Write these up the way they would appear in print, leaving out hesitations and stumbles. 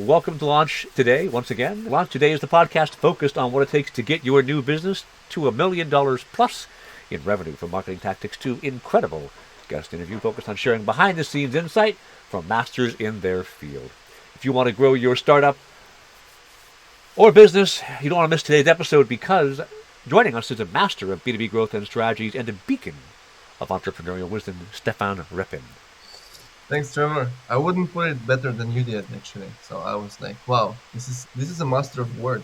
welcome to Launch Today once again. Launch Today is the podcast focused on what it takes to get your new business to $1 million plus in revenue, from marketing tactics to incredible guest interview focused on sharing behind-the-scenes insight from masters in their field. If you want to grow your startup or business, you don't want to miss today's episode, because joining us is a master of B2B growth and strategies and a beacon of entrepreneurial wisdom, Stefan Repin. Thanks, Trevor. I wouldn't put it better than you did, actually. So I was like, wow, this is a master of word.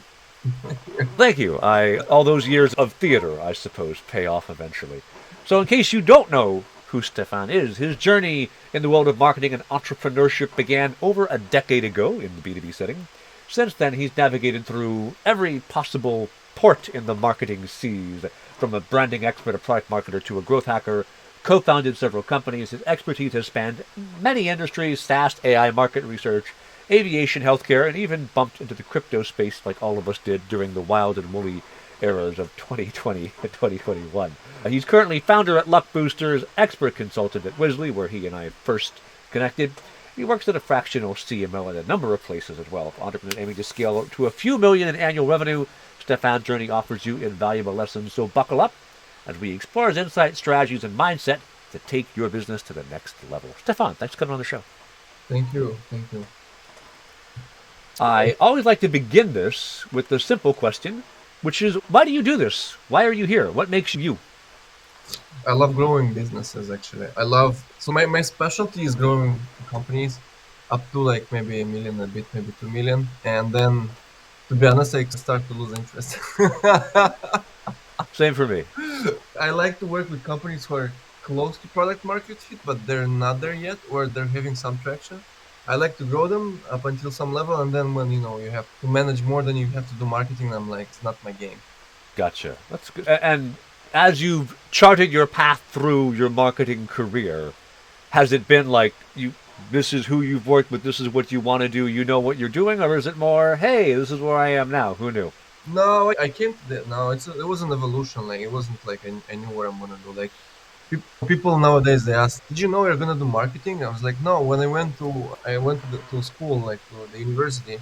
Thank you. All those years of theater, I suppose, pay off eventually. So in case you don't know who Stefan is, his journey in the world of marketing and entrepreneurship began over a decade ago in the B2B setting. Since then, he's navigated through every possible port in the marketing seas, from a branding expert, a product marketer, to a growth hacker, co-founded several companies. His expertise has spanned many industries: SaaS, AI, market research, aviation, healthcare, and even bumped into the crypto space like all of us did during the wild and woolly eras of 2020 and 2021. He's currently founder at Luck Boosters, expert consultant at Wisley, where he and I first connected. He works at a fractional CMO at a number of places as well. For entrepreneurs aiming to scale to a few million in annual revenue, Stefan's journey offers you invaluable lessons, so buckle up as we explore his insight, strategies, and mindset to take your business to the next level. Stefan, thanks for coming on the show. Thank you. I always like to begin this with the simple question, which is, why do you do this? Why are you here? What makes you? I love growing businesses, actually. So my specialty is growing companies up to like maybe $1 million, a bit, maybe 2 million. And then, to be honest, I start to lose interest. Same for me. I like to work with companies who are close to product market fit, but they're not there yet, or they're having some traction. I like to grow them up until some level, and then when you have to manage more than you have to do marketing, I'm like, it's not my game. Gotcha. That's good. And as you've charted your path through your marketing career, has it been like this is who you've worked with, this is what you want to do, you know what you're doing, or is it more, hey, this is where I am now, who knew? No, I came to that. No, it was an evolution. Like, it wasn't like I knew what I'm gonna do. Like, people nowadays, they ask, "Did you know you're gonna do marketing?" I was like, "No." When I went to school, like to the university,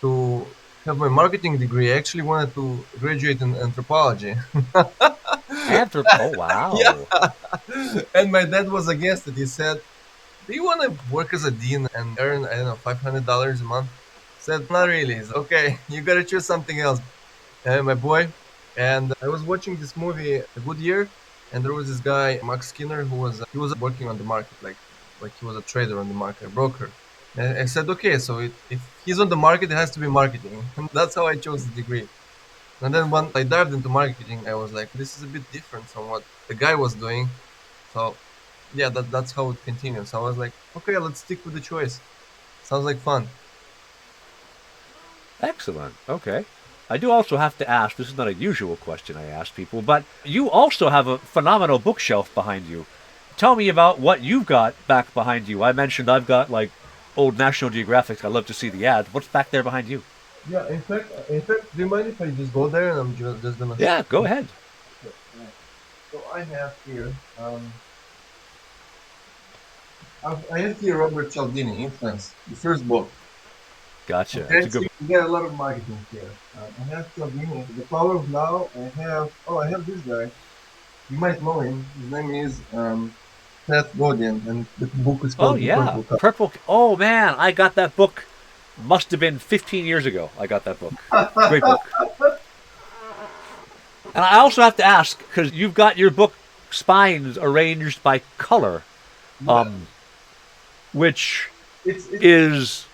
to have my marketing degree, I actually wanted to graduate in anthropology. Oh, wow. Yeah. And my dad was against it. He said, "Do you want to work as a dean and earn, I don't know, $500 a month?" I said, "Not really." He said, "Okay, you gotta choose something else, my boy." And I was watching this movie, A Good Year, and there was this guy, Max Skinner, who was working on the market, like he was a trader on the market, a broker. And I said, okay, so if he's on the market, it has to be marketing. And that's how I chose the degree. And then when I dived into marketing, I was like, this is a bit different from what the guy was doing. So yeah, that's how it continues. So I was like, okay, let's stick with the choice. Sounds like fun. Excellent. Okay. I do also have to ask, this is not a usual question I ask people, but you also have a phenomenal bookshelf behind you. Tell me about what you've got back behind you. I mentioned I've got like old National Geographics. I love to see the ads. What's back there behind you? Yeah, in fact, do you mind if I just go there and I'm just gonna... Yeah, go ahead. So I have here, I have here Robert Cialdini, Influence, the first book. Gotcha. Okay, so you get a lot of marketing here. I have Cialdini, The Power of Now. I have this guy. You might know him. His name is Seth Godin, and the book is called Purple. Oh man, I got that book. Must have been 15 years ago. I got that book. Great book. And I also have to ask, because you've got your book spines arranged by color, which is...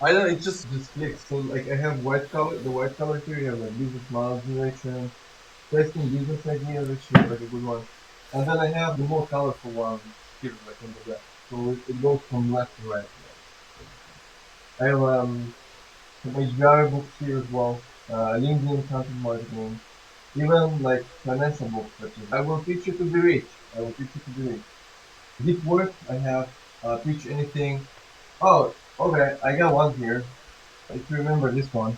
I don't know, it just clicks. So like I have the white color here, you have like business model generation, testing business ideas, which is like a good one. And then I have the more colorful one here, like on the left. So it goes from left to right. I have some HBR books here as well, LinkedIn content marketing, even like financial books such as I Will Teach You to Be Rich. Deep work, I have Teach Anything. Oh, okay, I got one here. If you remember this one.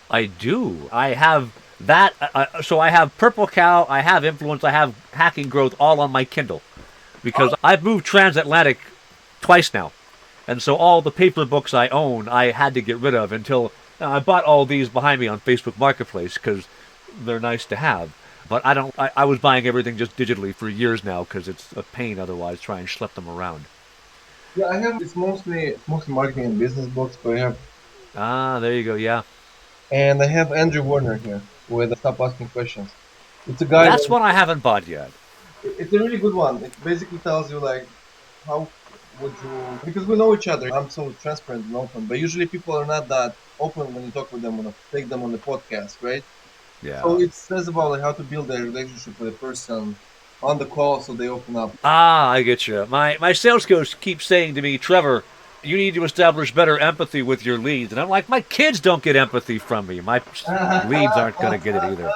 I do. I have that. So I have Purple Cow, I have Influence, I have Hacking Growth all on my Kindle. Because I've moved transatlantic twice now. And so all the paper books I own, I had to get rid of until I bought all these behind me on Facebook Marketplace because they're nice to have. But I don't. I was buying everything just digitally for years now because it's a pain otherwise try and schlep them around. Yeah, I have. It's mostly marketing and business books, but I have, Ah, there you go. Yeah, and I have Andrew Warner here with Stop Asking Questions. It's a guide. that's one I haven't bought yet. It's a really good one. It basically tells you like how would you, because we know each other. I'm so transparent and open, but usually people are not that open when you talk with them on take them on the podcast, right? So Yeah. it says about like how to build a relationship with a person on the call, so they open up. Ah, I get you. My sales coach keeps saying to me, Trevor, you need to establish better empathy with your leads. And I'm like, my kids don't get empathy from me. My leads aren't going to get it either.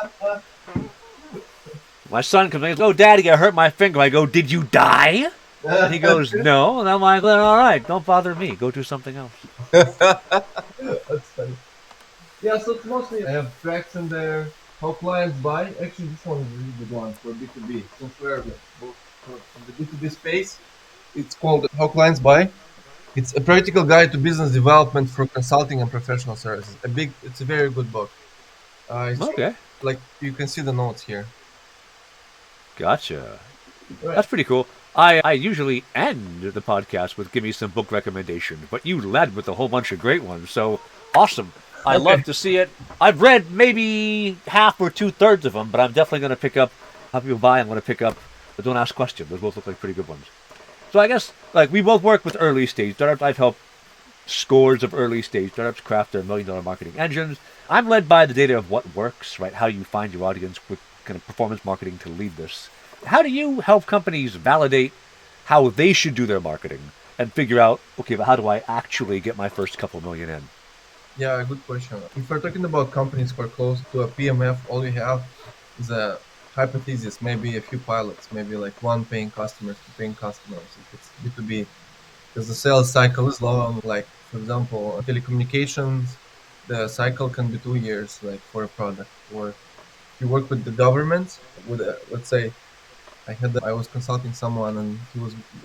My son comes in and goes, oh, Daddy, I hurt my finger. I go, did you die? And he goes, no. And I'm like, well, all right, don't bother me. Go do something else. That's funny. Yeah, so it's mostly I have tracks in there. How clients buy. Actually, this one is a really good one for B2B. Since we're both from the B2B space, it's called How Clients Buy. It's a practical guide to business development for consulting and professional services. It's a very good book. It's Okay. like you can see the notes here. Gotcha. Right. That's pretty cool. I usually end the podcast with give me some book recommendations, but you led with a whole bunch of great ones. So awesome. I Okay. love to see it. I've read maybe half or 2/3 of them, but I'm definitely going to pick up. How people buy, I'm going to pick up. But don't ask questions. Those both look like pretty good ones. So I guess like we both work with early stage startups. I've helped scores of early stage startups craft their $1 million marketing engines. I'm led by the data of what works, right? How you find your audience with kind of performance marketing to lead this. How do you help companies validate how they should do their marketing and figure out, okay, but how do I actually get my first couple million in? Yeah, good question. If we're talking about companies who are close to a PMF, all you have is a hypothesis, maybe a few pilots, maybe like one paying customers, two paying customers. If it's B2B, because the sales cycle is long. Like for example, telecommunications, the cycle can be 2 years, like for a product. Or if you work with the government, with let's say I was consulting someone, and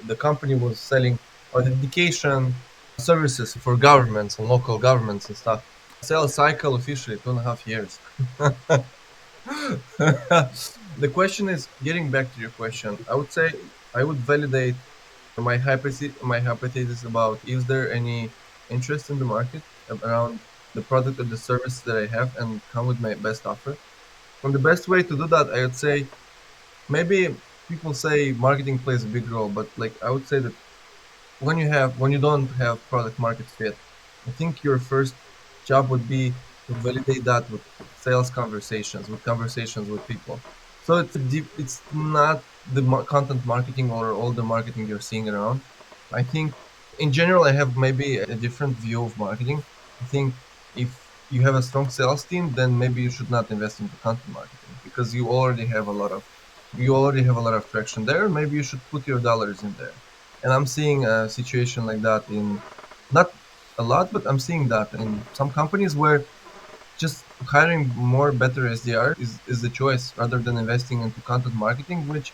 the company was selling authentication services for governments and local governments and stuff. Sales cycle officially 2.5 years. The question is, getting back to your question, I would say I would validate my hypothesis about is there any interest in the market around the product or the service that I have, and come with my best offer. And the best way to do that, I would say, maybe people say marketing plays a big role, but like I would say that when you don't have product market fit, I think your first job would be to validate that with conversations with people. So it's not the content marketing or all the marketing you're seeing around. I think in general I have maybe a different view of marketing. I think if you have a strong sales team, then maybe you should not invest into content marketing because you already have a lot of traction there. Maybe you should put your dollars in there. And I'm seeing a situation like that in not a lot, but I'm seeing that in some companies where just hiring more better SDR is the choice rather than investing into content marketing, which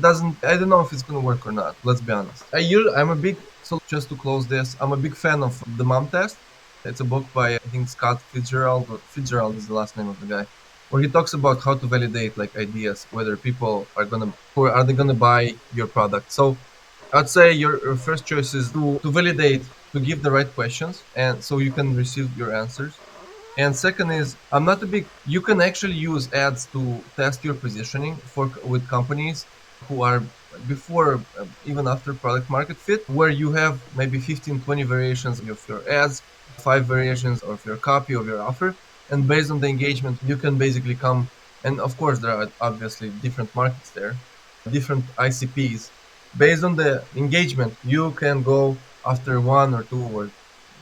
doesn't, I don't know if it's going to work or not. Let's be honest. I'm a big, so just to close this, I'm a big fan of The Mom Test. It's a book by, I think, Scott Fitzgerald, or Fitzgerald is the last name of the guy, where he talks about how to validate like ideas, whether people are they going to buy your product. So I'd say your first choice is to validate, to give the right questions, and so you can receive your answers. And second is, I'm not a big. You can actually use ads to test your positioning for with companies who are before, even after product market fit, where you have maybe 15, 20 variations of your ads, 5 variations of your copy of your offer, and based on the engagement, you can basically come. And of course, there are obviously different markets there, different ICPs. Based on the engagement, you can go after one or two or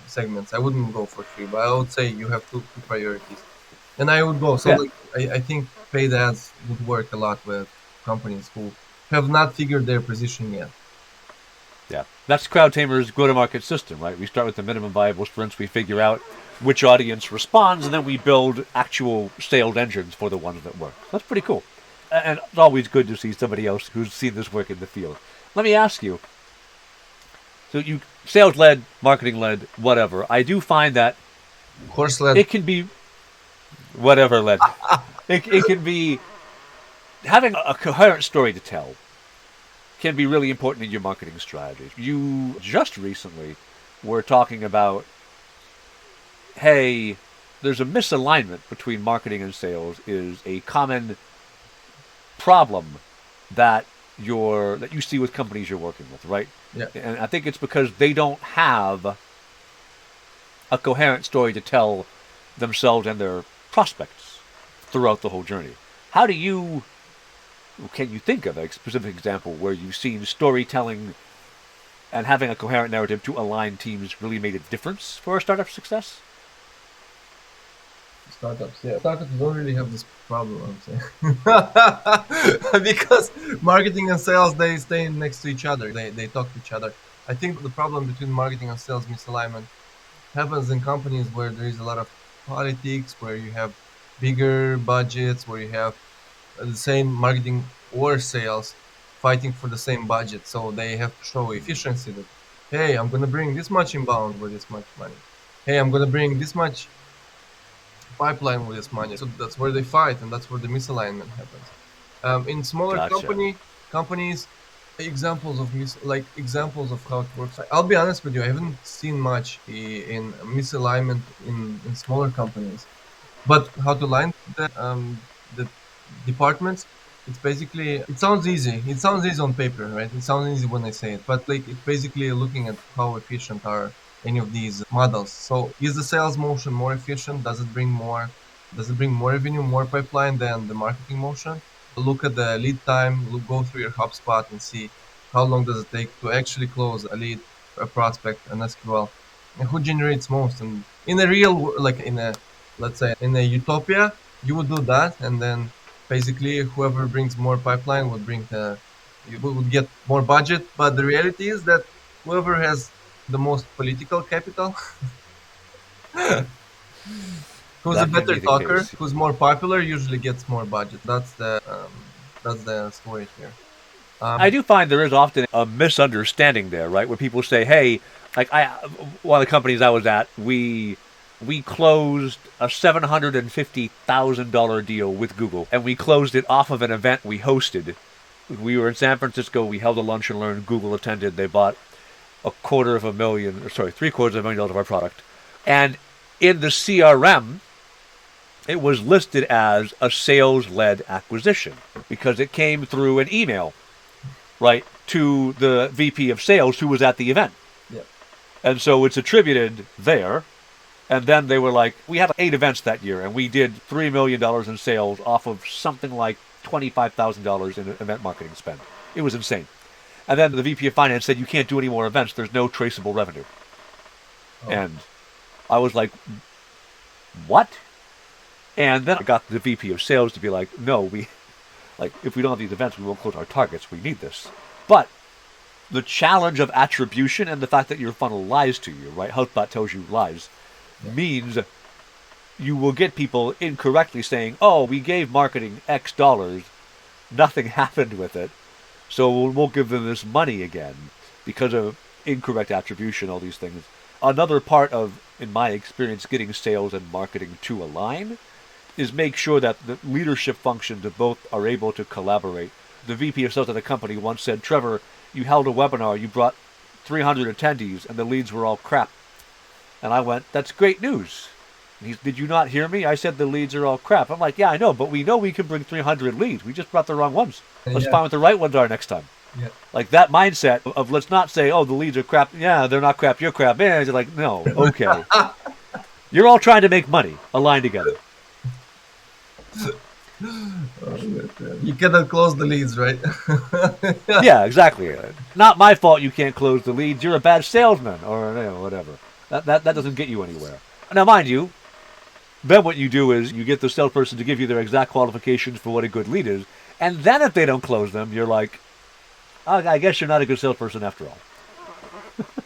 segments. I wouldn't go for three, but I would say you have two priorities. And I would go. So Yeah, like I think paid ads would work a lot with companies who have not figured their position yet. yeah. That's CrowdTamer's go-to-market system, right? We start with the minimum viable sprints. We figure out which audience responds, and then we build actual sales engines for the ones that work. That's pretty cool. And it's always good to see somebody else who's seen this work in the field. Let me ask you. So you sales-led, marketing-led, whatever. I do find that Horse led. it can be whatever led. It can be having a coherent story to tell can be really important in your marketing strategies. You just recently were talking about, hey, there's a misalignment between marketing and sales is a common problem that you see with companies you're working with, right? Yeah. And I think it's because they don't have a coherent story to tell themselves and their prospects throughout the whole journey. Can you think of a specific example where you've seen storytelling and having a coherent narrative to align teams really made a difference for a startup success? Startups, yeah. Startups don't really have this problem, I'm saying. Because marketing and sales, they stay next to each other. They talk to each other. I think the problem between marketing and sales misalignment happens in companies where there is a lot of politics, where you have bigger budgets, where you have the same marketing or sales fighting for the same budget. So they have to show efficiency that, hey, I'm going to bring this much inbound with this much money. Hey, I'm going to bring this much pipeline with this money. So that's where they fight, and that's where the misalignment happens. In smaller Gotcha. companies, examples of how it works. I'll be honest with you, I haven't seen much in misalignment in smaller companies. But how to line the departments? It's basically it sounds easy. It sounds easy on paper, right? It sounds easy when I say it, but like it's basically looking at how efficient are any of these models. So is the sales motion more efficient? Does it bring more? Does it bring more revenue, more pipeline than the marketing motion? Look at the lead time. Go through your HubSpot and see how long does it take to actually close a lead, a prospect, an SQL, and who generates most. And in a like in a let's say in a utopia, you would do that, and then basically whoever brings more pipeline would get more budget. But the reality is that whoever has the most political capital, who's a That can better be the talker, case. who's more popular, usually gets more budget. That's the story here. I Um, do find there is often a misunderstanding there, right? Where people say, "Hey, like one of the companies I was at, we closed a $750,000 deal with Google, and we closed it off of an event we hosted. We were in San Francisco. We held a lunch and learn. Google attended. They bought $750,000 of our product, and in the CRM, it was listed as a sales-led acquisition because it came through an email, right, to the VP of sales who was at the event. yeah. And so it's attributed there. And then they were like, we had 8 events that year, and we did $3 million in sales off of something like $25,000 in event marketing spend. It was insane. And then the VP of finance said, you can't do any more events. There's no traceable revenue. Oh, And I was like, what? And then I got the VP of sales to be like, no, if we don't have these events, we won't close our targets. We need this. But the challenge of attribution and the fact that your funnel lies to you, right? HubSpot tells you lies, yeah. means you will get people incorrectly saying, oh, we gave marketing X dollars, nothing happened with it, so we'll give them this money again because of incorrect attribution, all these things. Another part of, in my experience, getting sales and marketing to align is make sure that the leadership functions of both are able to collaborate. The VP of sales at the company once said, Trevor, you held a webinar, you brought 300 attendees, and the leads were all crap. And I went, that's great news. Did you not hear me? I said the leads are all crap. I'm like, yeah, I know, but we know we can bring 300 leads. We just brought the wrong ones. Let's Yeah, find what the right ones are next time. yeah. Like that mindset of let's not say, oh, the leads are crap. Yeah, they're not crap. You're crap. Yeah, you're like, no, okay. You're all trying to make money. Align together. You cannot close the leads, right? Yeah, exactly. Not my fault you can't close the leads. You're a bad salesman or whatever. That doesn't get you anywhere. Now, mind you, then what you do is you get the salesperson to give you their exact qualifications for what a good lead is, and then if they don't close them, you're like, oh, I guess you're not a good salesperson after all.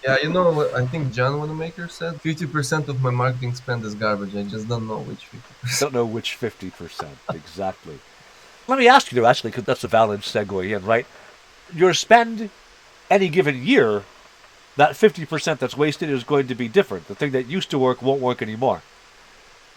Yeah, you know what I think John Wanamaker said? 50% of my marketing spend is garbage. I just don't know which 50%. Don't know which 50% exactly. Let me ask you though, actually, because that's a valid segue in, right? Your spend any given year That 50% that's wasted is going to be different. The thing that used to work won't work anymore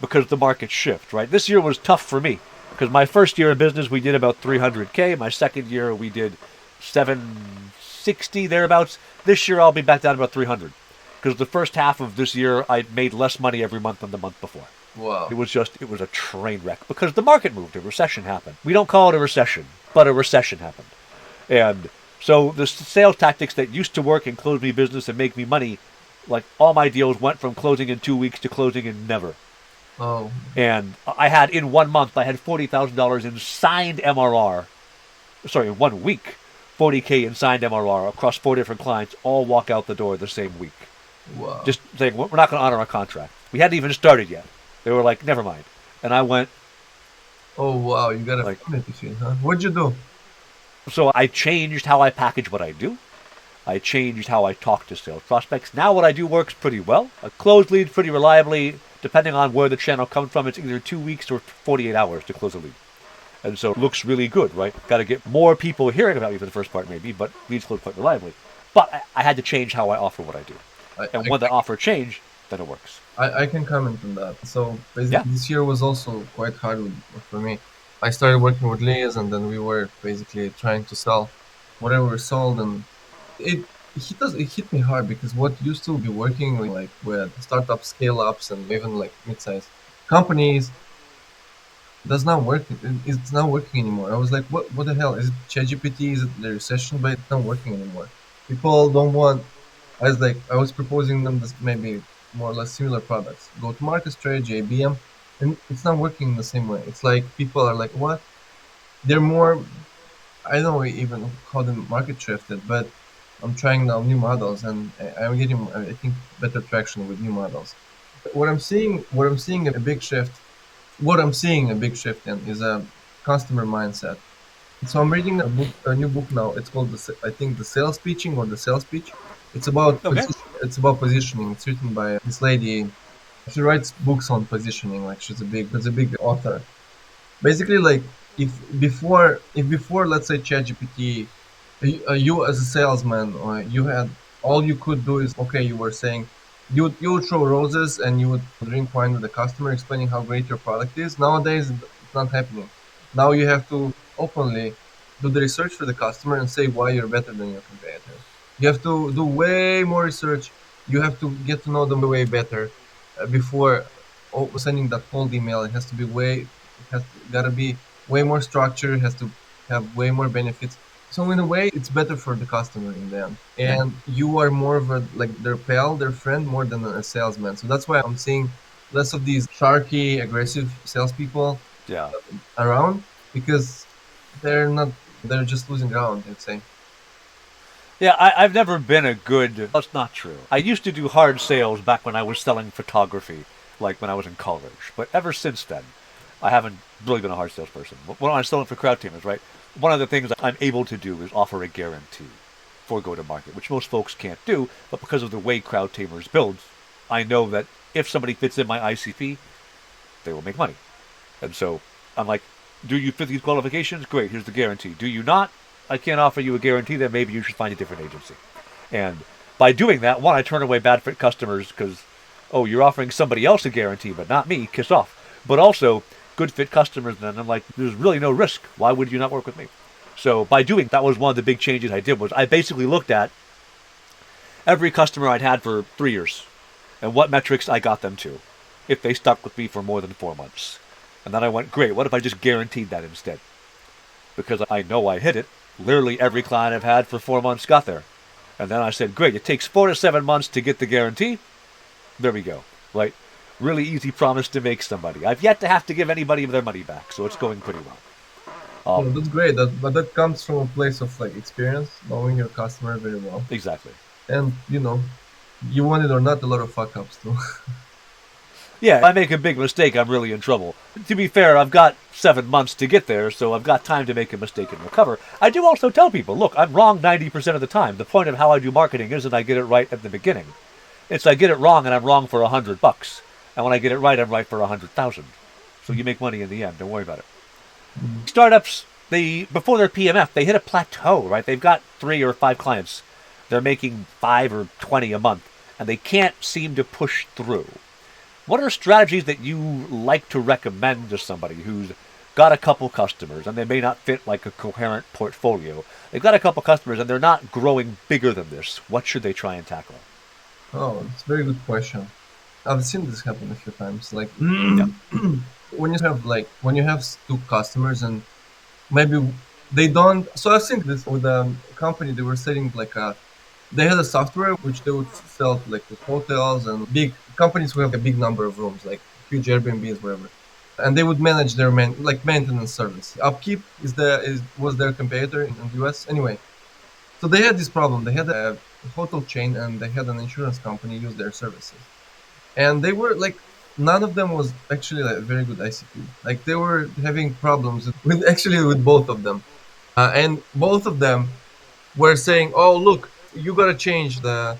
because the market shift, right? This year was tough for me because my first year in business we did about 300K. My second year we did 760 thereabouts. This year I'll be back down to about 300 because the first half of this year I made less money every month than the month before. Wow. It was a train wreck because the market moved. A recession happened. We don't call it a recession, but a recession happened. And so the sales tactics that used to work and close me business and make me money, like all my deals went from closing in 2 weeks to closing in never. Oh. And I had in 1 month, I had $40,000 in signed MRR. Sorry, in 1 week, 40K in signed MRR across 4 different clients, all walk out the door the same week. Wow. Just saying, we're not going to honor our contract. We hadn't even started yet. They were like, never mind. And I went, Oh wow, you got a like, family machine, huh? What'd you do? so I changed how I package what I do. I changed how I talk to sales prospects. Now what I do works pretty well. I close leads pretty reliably. Depending on where the channel comes from, it's either 2 weeks or 48 hours to close a lead. And so it looks really good, right? Got to get more people hearing about me for the first part, maybe, but leads close quite reliably. But I had to change how I offer what I do. And when the offer changed, then it works. I can comment on that. So basically, Yeah. this year was also quite hard for me. I started working with Liz, and then we were basically trying to sell whatever we sold, and it hit me hard because what used to be working like with startup scale ups and even like mid-sized companies does not work. It's not working anymore. I was like, what the hell? Is it ChatGPT? Is it the recession? But it's not working anymore. People don't want. I was proposing them this maybe more or less similar products, go to market strategy, ABM, and it's not working the same way. It's like people are like, what? They're more. I don't even call them market shifted, but I'm trying now new models, and I'm getting I think better traction with new models. What I'm seeing a big shift what I'm seeing a big shift in is a customer mindset. So I'm reading a new book now. It's called I think the sales pitching or the sales pitch. It's about Okay. it's about positioning. It's written by this lady. She writes books on positioning. Like she's a big author. Basically, like if before let's say ChatGPT, you as a salesman, or you had all you could do is okay. You were saying you would throw roses and you would drink wine with the customer, explaining how great your product is. Nowadays, it's not happening. Now you have to openly do the research for the customer and say why you're better than your competitor. You have to do way more research. You have to get to know them way better before sending that cold email. It has to be gotta be way more structured. It has to have way more benefits. So in a way, it's better for the customer in the end. Yeah. And you are more of a like their pal, their friend, more than a salesman. So that's why I'm seeing less of these sharky, aggressive salespeople Yeah. around because they're not. They're just losing ground. I'd say. Yeah, I've never been a good. That's not true. I used to do hard sales back when I was selling photography, like when I was in college. But ever since then, I haven't really been a hard salesperson. When I'm selling for crowd teamers, right? One of the things I'm able to do is offer a guarantee for go to market, which most folks can't do. But because of the way crowd teamers builds, I know that if somebody fits in my ICP, they will make money. And so I'm like, do you fit these qualifications? Great, here's the guarantee. Do you not? I can't offer you a guarantee, then maybe you should find a different agency. And by doing that, one, I turn away bad fit customers because, oh, you're offering somebody else a guarantee, but not me, kiss off. But also, good fit customers, then I'm like, there's really no risk. Why would you not work with me? So by doing that was one of the big changes I did was I basically looked at every customer I'd had for 3 years and what metrics I got them to if they stuck with me for more than 4 months. And then I went, great, what if I just guaranteed that instead? Because I know I hit it. Literally every client I've had for 4 months got there. And then I said, great, it takes 4 to 7 months to get the guarantee. There we go. Right? Really easy promise to make somebody. I've yet to have to give anybody their money back, so it's going pretty well. Yeah, that's great. But that comes from a place of like experience, knowing your customer very well, Exactly. and you want it or not, a lot of fuck ups too. Yeah, if I make a big mistake, I'm really in trouble. To be fair, I've got 7 months to get there, so I've got time to make a mistake and recover. I do also tell people, look, I'm wrong 90% of the time. The point of how I do marketing isn't I get it right at the beginning. It's I get it wrong and I'm wrong for $100. And when I get it right, I'm right for 100,000. So you make money in the end. Don't worry about it. Startups, before their PMF, they hit a plateau, right? They've got 3 or 5 clients. they're making 5 or 20 a month, and they can't seem to push through. What are strategies that you like to recommend to somebody who's got a couple customers and they may not fit like a coherent portfolio? They've got a couple customers and they're not growing bigger than this. What should they try and tackle? Oh, it's a very good question. I've seen this happen a few times. Like Yeah. when you have two customers and maybe they don't. So I've seen this with a company. They were selling like a. They had a software which they would sell to like to hotels and big companies who have a big number of rooms, like huge Airbnbs, whatever. And they would manage their maintenance service. Upkeep was their competitor in the US. Anyway, so they had this problem. They had a hotel chain and they had an insurance company use their services, and they were like none of them was actually like a very good ICP. Like they were having problems with actually with both of them, and both of them were saying, "Oh, look, you gotta change the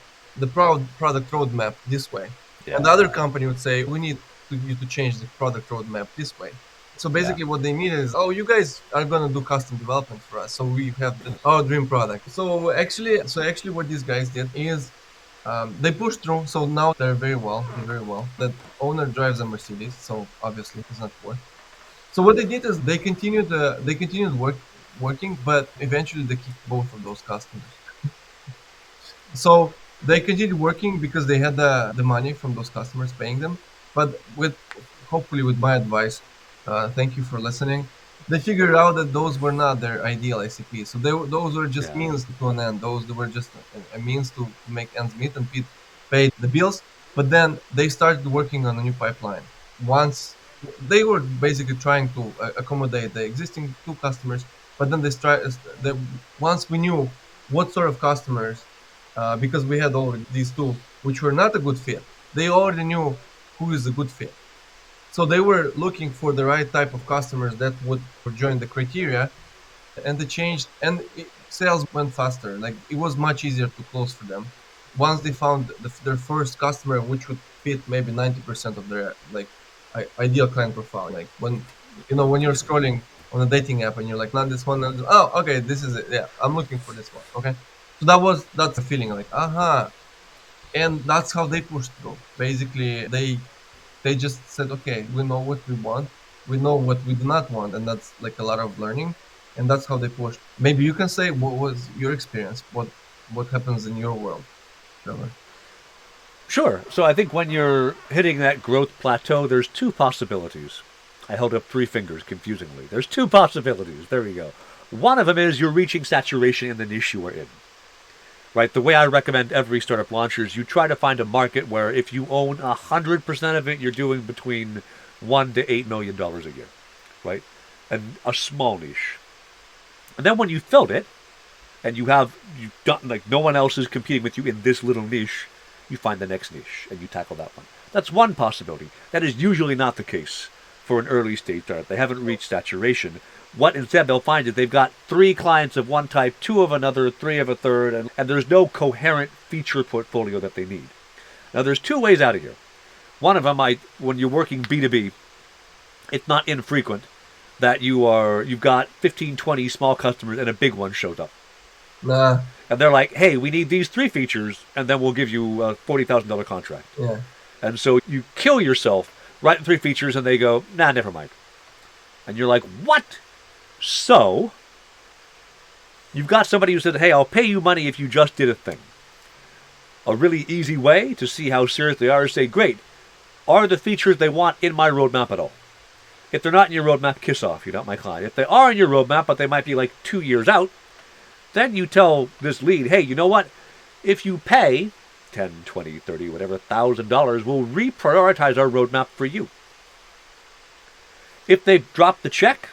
product roadmap this way," and the other Yeah. company would say, "We need you to change the product roadmap this way." So Yeah. basically, what they mean is, "Oh, you guys are gonna do custom development for us, so we have our dream product." So actually, what these guys did is they pushed through, so now they're very well. They're very well. The owner drives a Mercedes, so obviously he's not poor. So what they did is they continued working, but eventually they kicked both of those customers. So they continued working because they had the money from those customers paying them. But with hopefully with my advice, thank you for listening. They figured out that those were not their ideal ICPs. So those were just Yeah. means to an end. Those were just a means to make ends meet and pay the bills. But then they started working on a new pipeline. Once they were basically trying to accommodate the existing two customers, but then once we knew what sort of customers because we had already these two, which were not a good fit. They already knew who is a good fit. So they were looking for the right type of customers that would join the criteria, and they changed, and sales went faster. Like it was much easier to close for them once they found their first customer, which would fit maybe 90% of their like ideal client profile. Like when you're scrolling on a dating app and you're like, not this one. Not this, oh, okay, this is it. Yeah, I'm looking for this one. Okay, so that's a feeling like, aha, and that's how they pushed through. Basically, they just said, okay, we know what we want, we know what we do not want, and that's like a lot of learning, and that's how they pushed. Maybe you can say what was your experience, what happens in your world, Trevor. Sure. So I think when you're hitting that growth plateau, there's two possibilities. I held up 3 fingers confusingly. There's two possibilities. There we go. One of them is you're reaching saturation in the niche you are in. Right? The way I recommend every startup launcher is you try to find a market where if you own 100% of it, you're doing between $1 to $8 million a year. Right? And a small niche. And then when you filled it, and you've gotten like no one else is competing with you in this little niche, you find the next niche and you tackle that one. That's one possibility. That is usually not the case for an early stage startup. They haven't reached saturation. What instead they'll find is they've got 3 clients of one type, 2 of another, 3 of a third, and there's no coherent feature portfolio that they need. Now there's 2 ways out of here. One of them, when you're working B2B, it's not infrequent that you've got 15, 20 small customers and a big one shows up. Nah, And they're like, hey, we need these 3 features, and then we'll give you a $40,000 contract. yeah, And so you kill yourself, write the 3 features, and they go, nah, never mind. And you're like, what? So you've got somebody who said, hey, I'll pay you money if you just did a thing. A really easy way to see how serious they are is say, great, are the features they want in my roadmap at all? If they're not in your roadmap, kiss off. You're not my client. If they are in your roadmap, but they might be like 2 years out, then you tell this lead, hey, you know what? If you pay 10, 20, 30, whatever, $1,000, we'll reprioritize our roadmap for you. If they've dropped the check,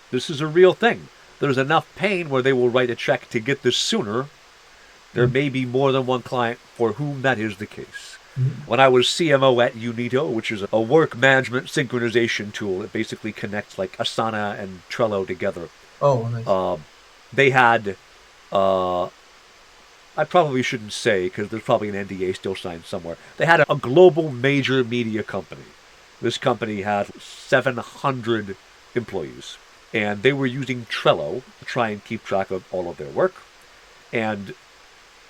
this is a real thing. There's enough pain where they will write a check to get this sooner. There may be more than one client for whom that is the case. When I was CMO at Unito, which is a work management synchronization tool, it basically connects like Asana and Trello together. oh, nice. They had, I probably shouldn't say because there's probably an NDA still signed somewhere. They had a global major media company. This company had 700 employees, and they were using Trello to try and keep track of all of their work. And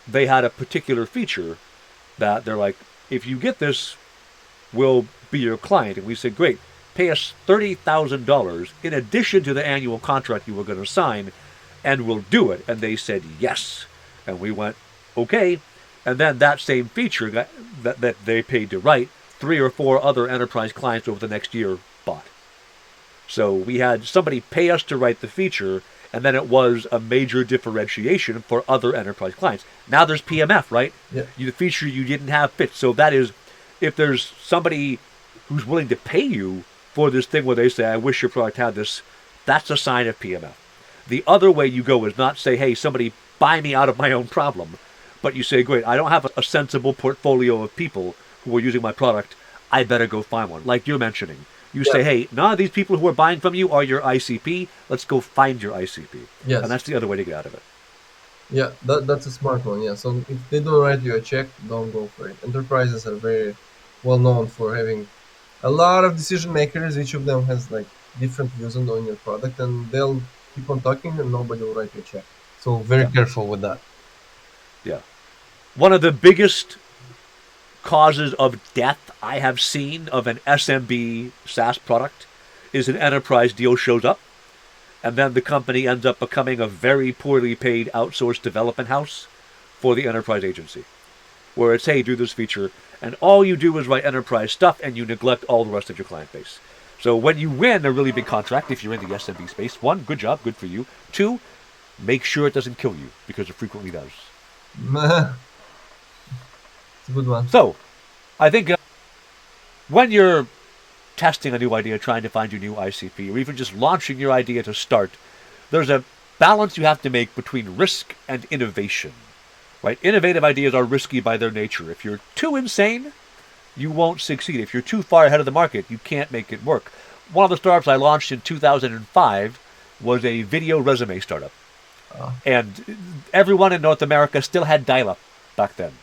they had a particular feature that they're like, if you get this, we'll be your client. And we said, great, pay us $30,000 in addition to the annual contract you were going to sign, and we'll do it. And they said yes. And we went, okay. And then that same feature that they paid to write, 3 or 4 other enterprise clients over the next year bought. So we had somebody pay us to write the feature, and then it was a major differentiation for other enterprise clients. Now there's PMF, right? Yeah. The feature you didn't have fits. So that is, if there's somebody who's willing to pay you for this thing where they say, I wish your product had this, that's a sign of PMF. The other way you go is not say, hey, somebody buy me out of my own problem, but you say, great, I don't have a sensible portfolio of people who are using my product. I better go find one, like you're mentioning. You say, hey, none of these people who are buying from you are your ICP. Let's go find your ICP. Yes. And that's the other way to get out of it. Yeah, that's a smart one. Yeah. So if they don't write you a check, don't go for it. Enterprises are very well known for having a lot of decision makers. Each of them has like different views on your product, and they'll keep on talking, and nobody will write you a check. So very careful with that. Yeah. One of the biggest causes of death I have seen of an SMB SaaS product is an enterprise deal shows up, and then the company ends up becoming a very poorly paid outsourced development house for the enterprise agency, where it's, hey, do this feature, and all you do is write enterprise stuff, and you neglect all the rest of your client base. So when you win a really big contract, if you're in the SMB space, 1, good job, good for you. 2, make sure it doesn't kill you, because it frequently does. It's a good one. So, I think when you're testing a new idea, trying to find your new ICP, or even just launching your idea to start, there's a balance you have to make between risk and innovation. Right? Innovative ideas are risky by their nature. If you're too insane, you won't succeed. If you're too far ahead of the market, you can't make it work. One of the startups I launched in 2005 was a video resume startup. And everyone in North America still had dial-up back then.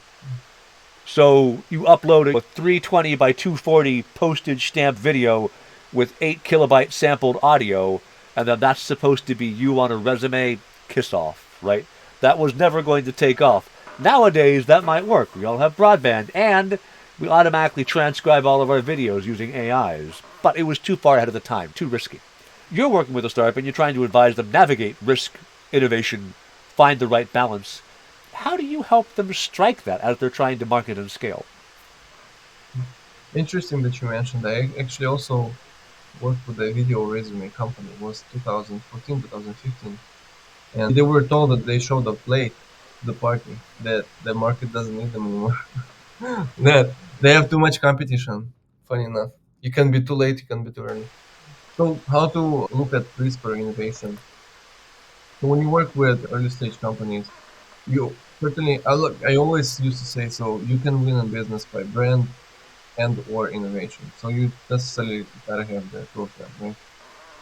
So you upload a 320 by 240 postage stamped video with 8 kilobyte sampled audio, and then that's supposed to be you on a resume. Kiss off, right? That was never going to take off. Nowadays, that might work. We all have broadband, and we automatically transcribe all of our videos using AIs. But it was too far ahead of the time, too risky. You're working with a startup, and you're trying to advise them navigate risk, innovation, find the right balance. How do you help them strike that as they're trying to market and scale? Interesting that you mentioned. I actually also worked with a video resume company. It was 2014, 2015. And they were told that they showed up late to the party, that the market doesn't need them anymore. That they have too much competition. Funny enough. You can be too late, you can be too early. So how to look at risk or innovation? So when you work with early stage companies, you certainly, I always used to say, so you can win in business by brand and or innovation. So you necessarily gotta have the two of them, right?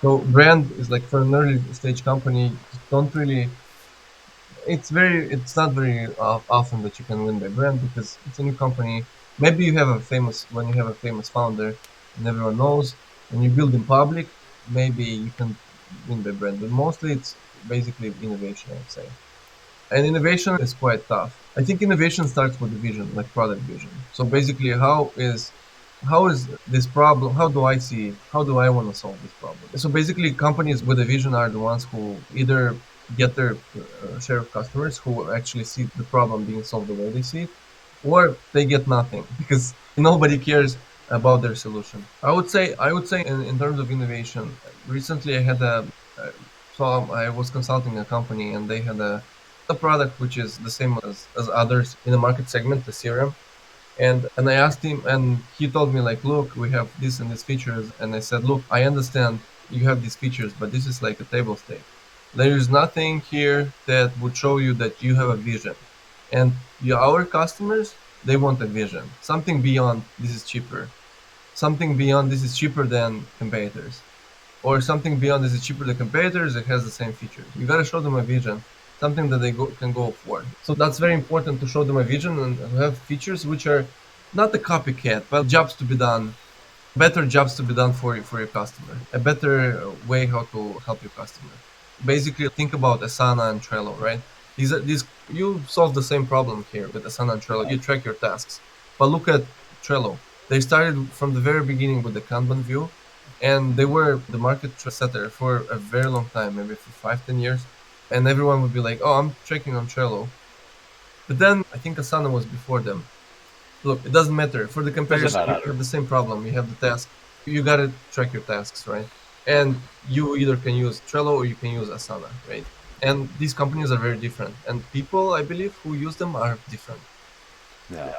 So brand is like for an early stage company, don't really, it's not very often that you can win by brand because it's a new company. Maybe you have when you have a famous founder and everyone knows, and you build in public, maybe you can win by brand, but mostly it's basically innovation, I would say. And innovation is quite tough. I think innovation starts with the vision, like product vision. So basically, how is this problem? How do I want to solve this problem? So basically, companies with a vision are the ones who either get their share of customers who actually see the problem being solved the way they see it, or they get nothing because nobody cares about their solution. I would say in terms of innovation, recently so I was consulting a company and they had a product which is the same as others in the market segment, the CRM. And I asked him, and he told me like, look, we have this and these features. And I said, look, I understand you have these features, but this is like a table stake. There is nothing here that would show you that you have a vision. And our customers, they want a vision. Something beyond this is cheaper. Something beyond this is cheaper than competitors. Or something beyond this is cheaper than competitors, it has the same features. You gotta show them a vision. Something that they can go for. So that's very important to show them a vision and have features which are not a copycat, but jobs to be done, better jobs to be done for your customer, a better way how to help your customer. Basically, think about Asana and Trello, right? These you solve the same problem here with Asana and Trello. You track your tasks, but look at Trello. They started from the very beginning with the Kanban view, and they were the market setter for a very long time, maybe for 5-10 years. And everyone would be like, "Oh, I'm tracking on Trello," but then I think Asana was before them. Look, it doesn't matter. For the Doesn't comparison, you matter. have the same problem. You have the task. You gotta track your tasks, right? And you either can use Trello or you can use Asana, right? And these companies are very different. And people, I believe, who use them are different. Yeah.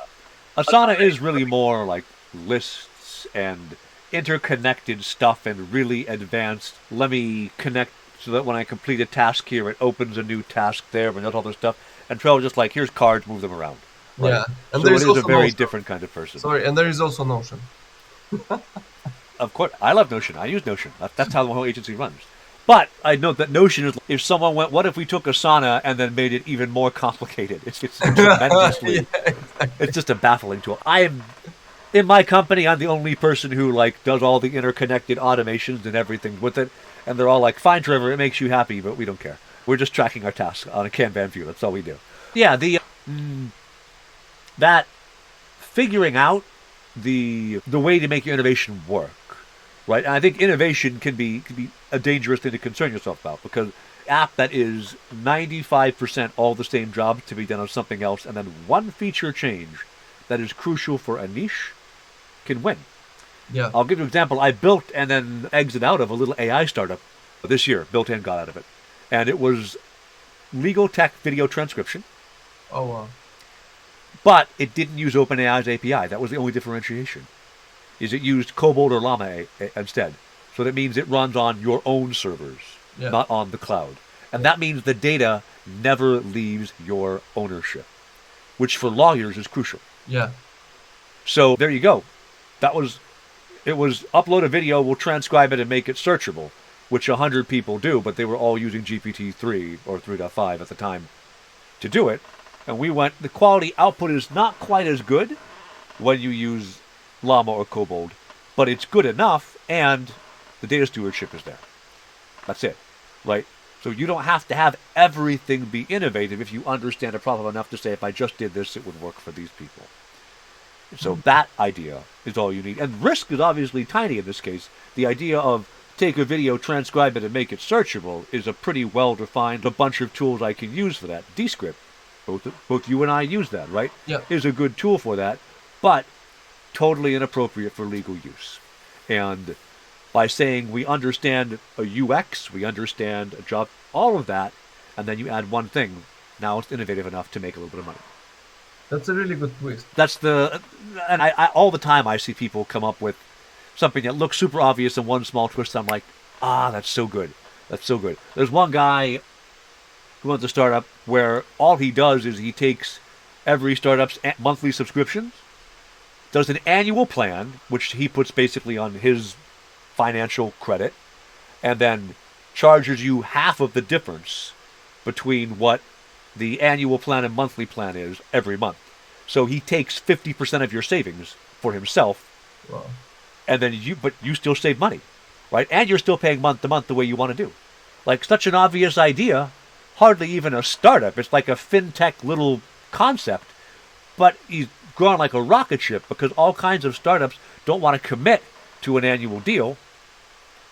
Asana is really more like lists and interconnected stuff and really advanced. Let me connect so that when I complete a task here, it opens a new task there and all this stuff. And Trello just like, here's cards, move them around. Right? Yeah. And So there it is is a also very Notion. different kind of person. Sorry, and there is also Notion. Of course, I love Notion. I use Notion. That's how the whole agency runs. But I note that Notion is, if someone went, what if we took Asana and then made it even more complicated? It's tremendously, Yeah. it's just a baffling tool. I am, in my company, I'm the only person who like does all the interconnected automations and everything with it. And they're all like, fine, Trevor, it makes you happy, but we don't care. We're just tracking our tasks on a Kanban view. That's all we do. Yeah, that figuring out the way to make your innovation work, right? And I think innovation can be a dangerous thing to concern yourself about, because app that is 95% all the same job to be done on something else, and then one feature change that is crucial for a niche can win. Yeah. I'll give you an example. I built and then exited out of a little AI startup this year, built and got out of it. And it was legal tech video transcription, Oh, wow. but it didn't use OpenAI's API. That was the only differentiation. Is it used Cobalt or Llama instead? So that means it runs on your own servers, Yeah. not on the cloud. And that means the data never leaves your ownership, which for lawyers is crucial. Yeah. So there you go. It was upload a video, we'll transcribe it and make it searchable, which 100 people do, but they were all using GPT-3 or 3.5 at the time to do it. And we went, the quality output is not quite as good when you use Llama or Cobalt, but it's good enough, and the data stewardship is there. That's it, right? So you don't have to have everything be innovative if you understand a problem enough to say, if I just did this, it would work for these people. So that idea is all you need. And risk is obviously tiny in this case. The idea of take a video, transcribe it, and make it searchable is a pretty well-defined, a bunch of tools I can use for that. Descript, both you and I use that, right? Yeah. Is a good tool for that, but totally inappropriate for legal use. And by saying we understand a UX, we understand a job, all of that, and then you add one thing, now it's innovative enough to make a little bit of money. That's a really good twist. And I all the time I see people come up with something that looks super obvious and one small twist. I'm like, that's so good. That's so good. There's one guy who runs a startup where all he does is he takes every startup's monthly subscriptions, does an annual plan, which he puts basically on his financial credit, and then charges you half of the difference between what the annual plan and monthly plan is every month. So he takes 50% of your savings for himself, Wow. and then but you still save money, right? And you're still paying month to month the way you want to do. Like, such an obvious idea, hardly even a startup. It's like a fintech little concept, but he's growing like a rocket ship because all kinds of startups don't want to commit to an annual deal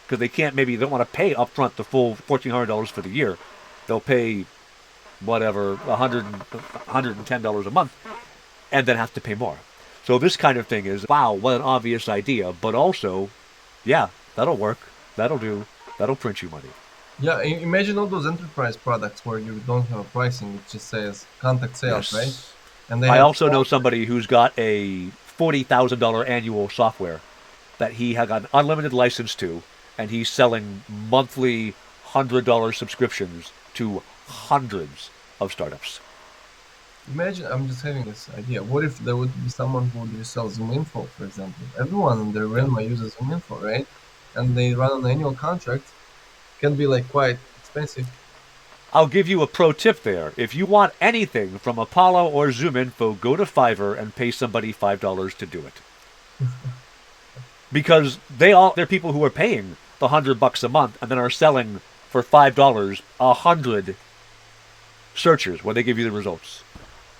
because they don't want to pay upfront the full $1,400 for the year. They'll pay whatever, $110 a month, and then have to pay more. So this kind of thing is, wow, what an obvious idea, but also, yeah, that'll work, that'll print you money. Yeah, imagine all those enterprise products where you don't have a pricing, it just says contact sales, Yes. right? And they I have also know somebody who's got a $40,000 annual software that he had got an unlimited license to, and he's selling monthly $100 subscriptions to hundreds of startups. Imagine, I'm just having this idea. What if there would be someone who would sell Zoom Info, for example? Everyone in their realm uses Zoom Info, right? And they run an annual contract. Can be like quite expensive. I'll give you a pro tip there. If you want anything from Apollo or Zoom Info, go to Fiverr and pay somebody $5 to do it. Because they're people who are paying the $100 a month and then are selling for $5 100 searchers where they give you the results.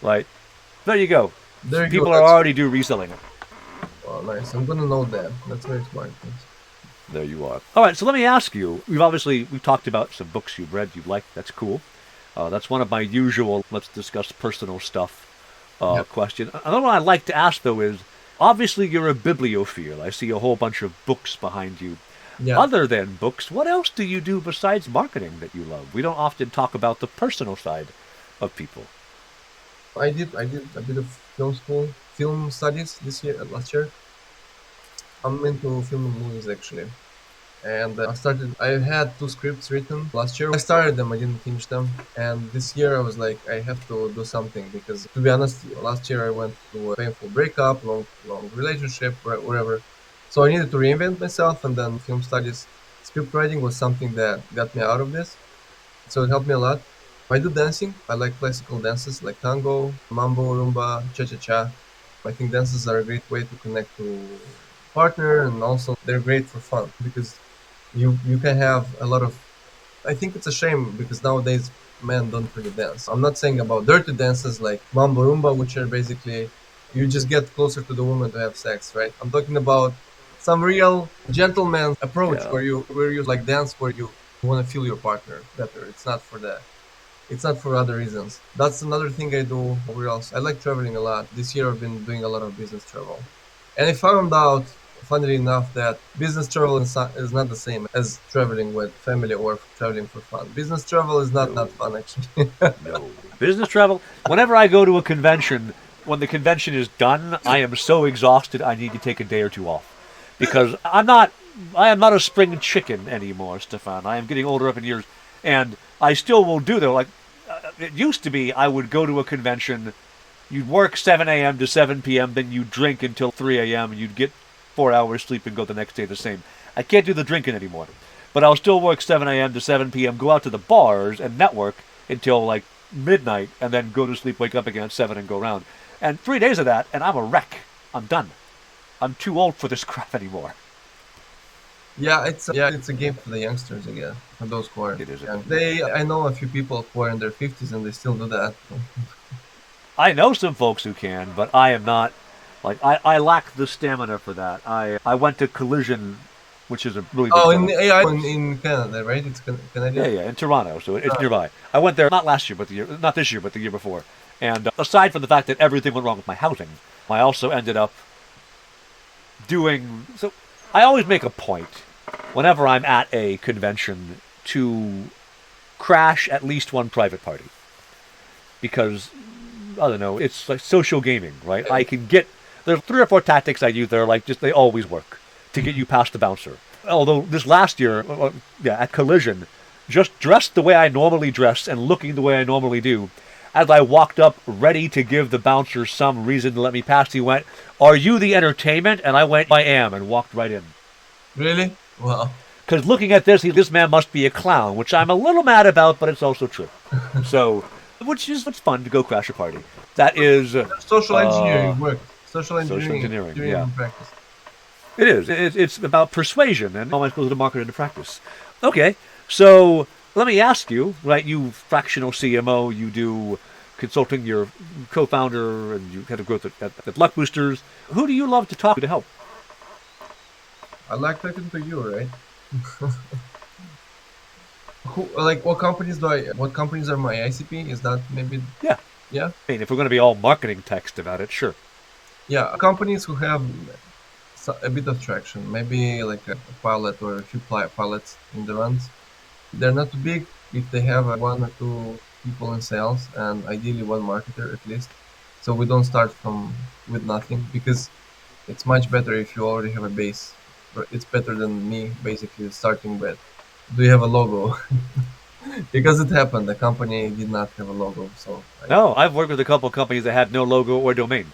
Right? There you go. There you go. People are already do reselling it. Oh, nice. I'm gonna note that. That's very smart. Thanks. There you are. All right, so let me ask you. We've talked about some books you've read, you like. That's cool. That's one of my usual let's discuss personal stuff Yep. question. Another one I'd like to ask though is obviously you're a bibliophile. I see a whole bunch of books behind you. Yeah. Other than books, what else do you do besides marketing that you love? We don't often talk about the personal side of people. I did a bit of film studies last year. I'm into film and movies actually. And I had two scripts written last year. I started them, I didn't finish them. And this year I was like, I have to do something because to be honest, last year I went through a painful breakup, long relationship, whatever. So I needed to reinvent myself, and then film studies, script writing was something that got me out of this. So it helped me a lot. I do dancing. I like classical dances like tango, mambo, rumba, cha-cha-cha. I think dances are a great way to connect to partner, and also they're great for fun because you can have a lot of. I think it's a shame because nowadays men don't really dance. I'm not saying about dirty dances like mambo rumba, which are basically you just get closer to the woman to have sex, right? I'm talking about some real gentleman approach Yeah. where you like dance where you want to feel your partner better. It's not for other reasons. That's another thing I do. Where else? I like traveling a lot. This year I've been doing a lot of business travel. And I found out, funnily enough, that business travel is not the same as traveling with family or traveling for fun. Business travel is not that No. fun, actually. No. Business travel, whenever I go to a convention, when the convention is done, I am so exhausted I need to take a day or two off. Because I am not a spring chicken anymore, Stefan. I am getting older up in years. And I still will do that. Like, it used to be I would go to a convention, you'd work 7 a.m. to 7 p.m., then you'd drink until 3 a.m., and you'd get 4 hours sleep and go the next day the same. I can't do the drinking anymore. But I'll still work 7 a.m. to 7 p.m., go out to the bars and network until like midnight, and then go to sleep, wake up again at 7 and go around. And 3 days of that, and I'm a wreck. I'm done. I'm too old for this crap anymore. Yeah, it's a game for the youngsters, I guess. For those who are It is. young. I know a few people who are in their 50s and they still do that. I know some folks who can, but I am not. Like, I lack the stamina for that. I went to Collision, which is a really big Oh, tournament. in Canada, right? It's Yeah, Canadian. yeah, in Toronto, so it's nearby. I went there not last year, but not this year, but the year before. And aside from the fact that everything went wrong with my housing, I also ended up doing. So I always make a point whenever I'm at a convention to crash at least one private party because I don't know, it's like social gaming, right? I can get there's 3 or 4 tactics I use that are like just they always work to get you past the bouncer. Although this last year, at Collision, just dressed the way I normally dress and looking the way I normally do, as I walked up ready to give the bouncer some reason to let me pass, he went, "Are you the entertainment?" And I went, "I am," and walked right in. Really? Wow. Because looking at this man must be a clown, which I'm a little mad about, but it's also true. So, which is what's fun to go crash a party. That is Social engineering work. Social social engineering. engineering. Engineering Yeah, in practice. it is. It's about persuasion and all my skills to market into practice. Okay, so let me ask you, right? You fractional CMO, you do consulting, you're co-founder, and you head of growth at Luck Boosters. Who do you love to talk to help? I like talking to you, right? What companies what companies are my ICP? Is that maybe, Yeah, yeah? I mean, if we're going to be all marketing text about it, sure. Yeah, companies who have a bit of traction, maybe like a pilot or a few pilots in the runs. They're not too big if they have one or two people in sales and ideally one marketer at least. So we don't start from with nothing because it's much better if you already have a base. It's better than me basically starting with, do you have a logo? Because it happened, the company did not have a logo. So No, I've worked with a couple of companies that had no logo or domain.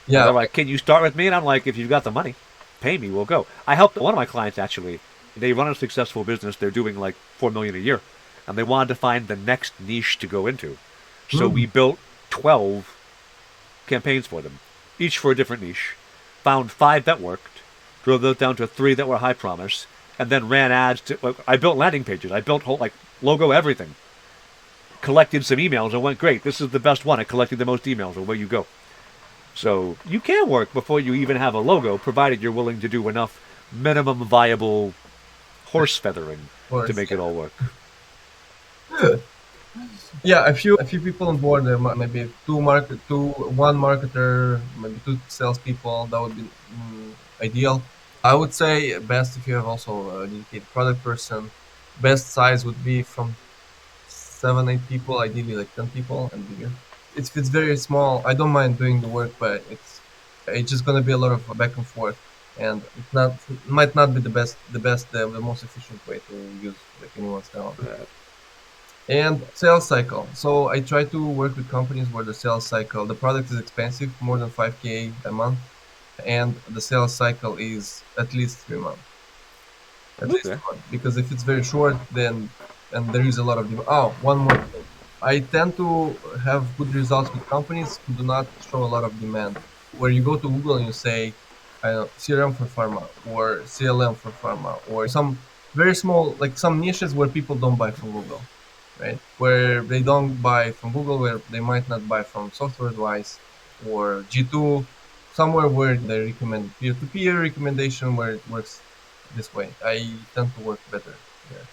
And yeah, they're like, "Can you start with me?" And I'm like, "If you've got the money, pay me, we'll go." I helped one of my clients actually. They run a successful business. They're doing like 4 million a year, and they wanted to find the next niche to go into. So we built 12 campaigns for them, each for a different niche. Found 5 that worked, drove those down to 3 that were high promise, and then ran ads to. Like, I built landing pages. I built whole like logo everything. collected some emails and went, great, this is the best one. I collected the most emails. Away you go. So you can work before you even have a logo, provided you're willing to do enough minimum viable horse feathering to make it all work. Yeah, a few people on board. Maybe one marketer, maybe two salespeople. That would be ideal. I would say best if you have also a dedicated product person. Best size would be from 7, 8 people, ideally like 10 people and bigger. If it's very small, I don't mind doing the work, but it's just gonna be a lot of back and forth, and it might not be the most efficient way to use like anyone's talent. And sales cycle. So I try to work with companies where the sales cycle, the product is expensive, more than 5K a month, and the sales cycle is at least 3 months. At least Okay. 1 month. Because if it's very short, then and there is a lot of demand. Oh, one more thing. I tend to have good results with companies who do not show a lot of demand. Where you go to Google and you say, I don't know, CRM for pharma or CLM for pharma or some very small, like some niches where people don't buy from Google, right? Where they don't buy from Google, where they might not buy from Software Advice or G2, somewhere where they recommend peer-to-peer recommendation where it works this way. I tend to work better there.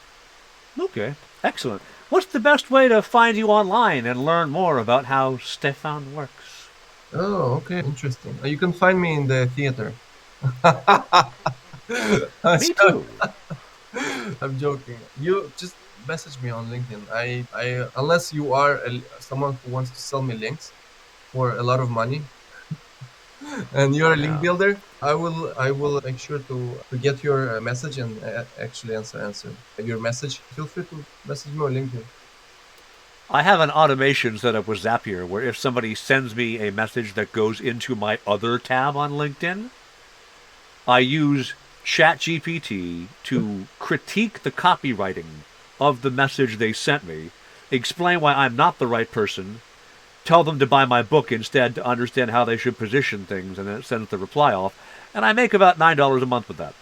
Okay. Excellent. What's the best way to find you online and learn more about how Stefan works? Oh, okay, interesting. You can find me in the theater. Me too. I'm joking. You just message me on LinkedIn. Unless you are someone who wants to sell me links for a lot of money, and you're a link Yeah. builder, I will make sure to get your message and actually answer your message. Feel free to message me on LinkedIn. I have an automation set up with Zapier where if somebody sends me a message that goes into my other tab on LinkedIn, I use ChatGPT to critique the copywriting of the message they sent me, explain why I'm not the right person, tell them to buy my book instead to understand how they should position things, and then it sends the reply off. And I make about $9 a month with that.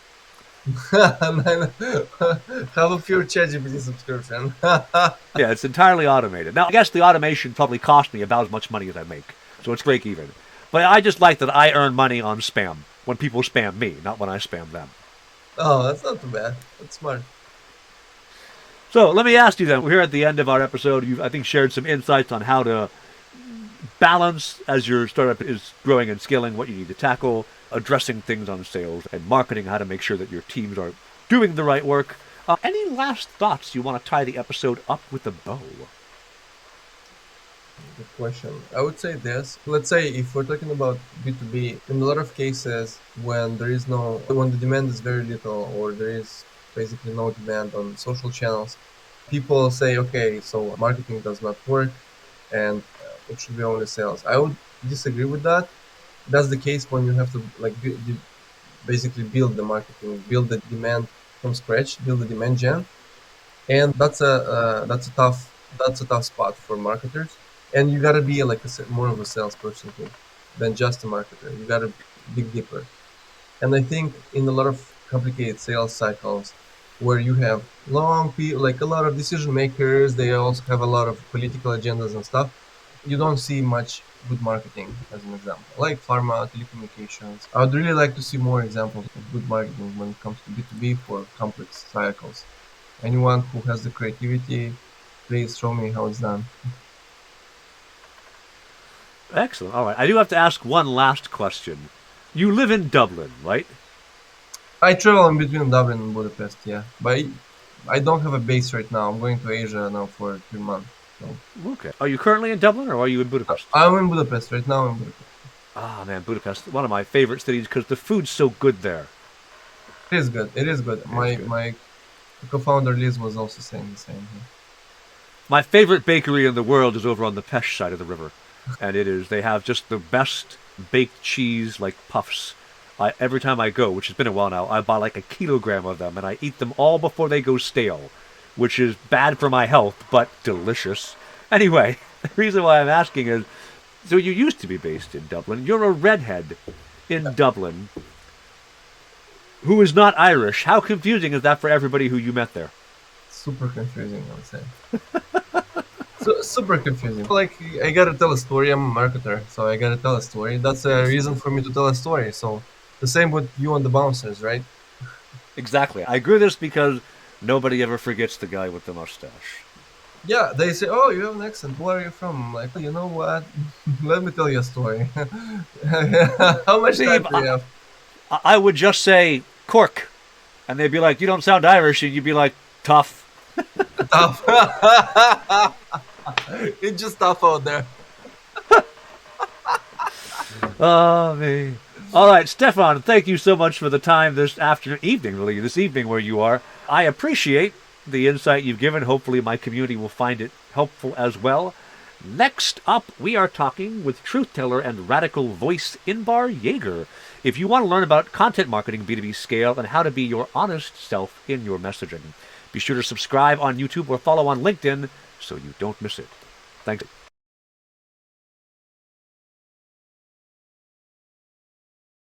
Have a pure ChatGPT subscription. Yeah, it's entirely automated. Now, I guess the automation probably cost me about as much money as I make, so it's break even. But I just like that I earn money on spam when people spam me, not when I spam them. Oh, that's not too bad. That's smart. So let me ask you then. We're here at the end of our episode. You've, I think, shared some insights on how to balance as your startup is growing and scaling, what you need to tackle, addressing things on sales and marketing, how to make sure that your teams are doing the right work. Any last thoughts you want to tie the episode up with a bow? Good question. I would say this. Let's say if we're talking about B2B, in a lot of cases when the demand is very little or there is basically no demand on social channels, people say, okay, so marketing does not work and it should be only sales. I would disagree with that. That's the case when you have to basically build the marketing, build the demand from scratch, build the demand gen, and that's a tough spot for marketers. And you gotta be like more of a salesperson too, than just a marketer. You gotta dig deeper. And I think in a lot of complicated sales cycles, where you have like a lot of decision makers, they also have a lot of political agendas and stuff. You don't see much good marketing, as an example, like pharma, telecommunications. I would really like to see more examples of good marketing when it comes to B2B for complex cycles. Anyone who has the creativity, please show me how it's done. Excellent. All right. I do have to ask one last question. You live in Dublin, right? I travel in between Dublin and Budapest, yeah, but I don't have a base right now. I'm going to Asia now for 3 months. So Okay. Are you currently in Dublin or are you in Budapest? I'm in Budapest right now. I'm in Budapest. Ah, man, Budapest, one of my favorite cities because the food's so good there. It is good. It is good. It's My good. my co-founder Liz was also saying the same. My favorite bakery in the world is over on the Pesh side of the river. And they have just the best baked cheese, like puffs. Every time I go, which has been a while now, I buy like a kilogram of them and I eat them all before they go stale, which is bad for my health, but delicious. Anyway, the reason why I'm asking is, so you used to be based in Dublin. You're a redhead in Dublin who is not Irish. How confusing is that for everybody who you met there? Super confusing, I would say. super confusing. Like I gotta tell a story. I'm a marketer, so I gotta tell a story. That's a reason for me to tell a story. So the same with you and the bouncers, right? Exactly. I agree with this because nobody ever forgets the guy with the mustache. Yeah, they say, "Oh, you have an accent. Where are you from?" I'm like, "Well, you know what? Let me tell you a story. How much See, time do you have?" I would just say Cork, and they'd be like, "You don't sound Irish," and you'd be like, "Tough." Tough. It's just tough out there. Oh, me. All right, Stefan, thank you so much for the time this evening, really, this evening where you are. I appreciate the insight you've given. Hopefully, my community will find it helpful as well. Next up, we are talking with truth teller and radical voice Inbar Yeager. If you want to learn about content marketing, B2B scale, and how to be your honest self in your messaging, be sure to subscribe on YouTube or follow on LinkedIn so you don't miss it. Thanks.